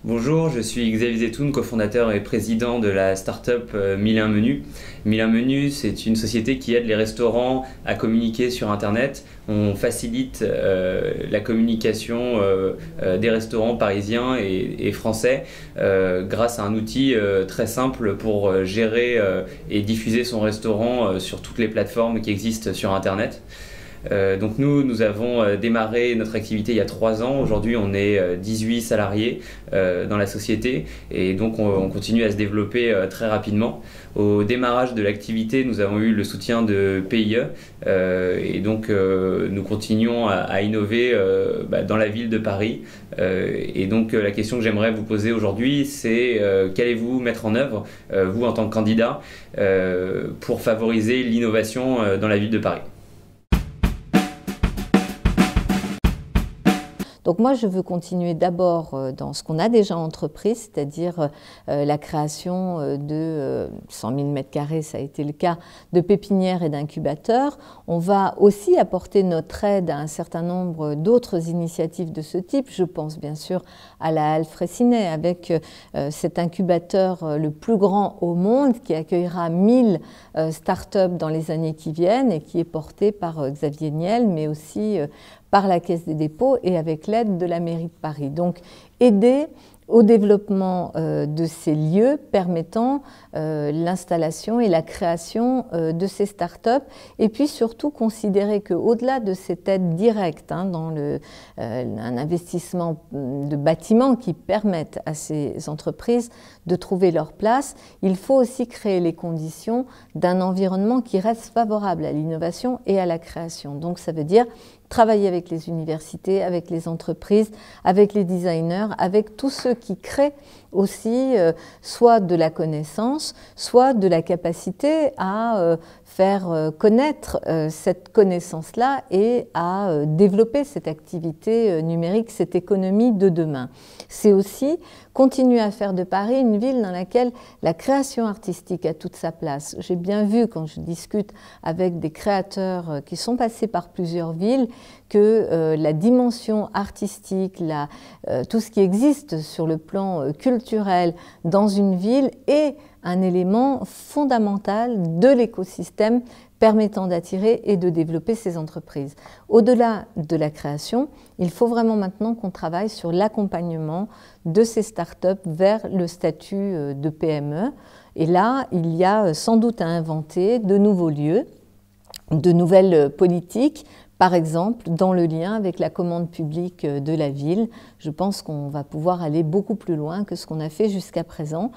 Bonjour, je suis Xavier Zetoun, cofondateur et président de la start-up 1001 Menus. 1001 Menus, c'est une société qui aide les restaurants à communiquer sur Internet. On facilite la communication des restaurants parisiens et français grâce à un outil très simple pour gérer et diffuser son restaurant sur toutes les plateformes qui existent sur Internet. Donc nous avons démarré notre activité il y a 3 ans. Aujourd'hui, on est 18 salariés dans la société et donc on continue à se développer très rapidement. Au démarrage de l'activité, nous avons eu le soutien de PIE et donc nous continuons à innover dans la ville de Paris. Et donc la question que j'aimerais vous poser aujourd'hui, c'est qu'allez-vous mettre en œuvre, vous en tant que candidat, pour favoriser l'innovation dans la ville de Paris ? Donc moi, je veux continuer d'abord dans ce qu'on a déjà entrepris, c'est-à-dire la création de 100 000 m², ça a été le cas, de pépinières et d'incubateurs. On va aussi apporter notre aide à un certain nombre d'autres initiatives de ce type. Je pense bien sûr à la Halle Fraissinet avec cet incubateur le plus grand au monde qui accueillera 1000 startups dans les années qui viennent et qui est porté par Xavier Niel, mais aussi par la Caisse des dépôts et avec l'aide de la mairie de Paris. Donc, aider au développement de ces lieux permettant l'installation et la création de ces startups, et puis surtout considérer qu'au-delà de cette aide directe dans un investissement de bâtiments qui permettent à ces entreprises de trouver leur place, il faut aussi créer les conditions d'un environnement qui reste favorable à l'innovation et à la création. Donc ça veut dire travailler avec les universités, avec les entreprises, avec les designers, avec tous ceux qui créent aussi soit de la connaissance, soit de la capacité à faire connaître cette connaissance-là et à développer cette activité numérique, cette économie de demain. C'est aussi continuer à faire de Paris une ville dans laquelle la création artistique a toute sa place. J'ai bien vu quand je discute avec des créateurs qui sont passés par plusieurs villes que la dimension artistique, tout ce qui existe sur le plan culturel dans une ville est un élément fondamental de l'écosystème permettant d'attirer et de développer ces entreprises. Au-delà de la création, il faut vraiment maintenant qu'on travaille sur l'accompagnement de ces startups vers le statut de PME. Et là, il y a sans doute à inventer de nouveaux lieux, de nouvelles politiques. Par exemple, dans le lien avec la commande publique de la ville, je pense qu'on va pouvoir aller beaucoup plus loin que ce qu'on a fait jusqu'à présent.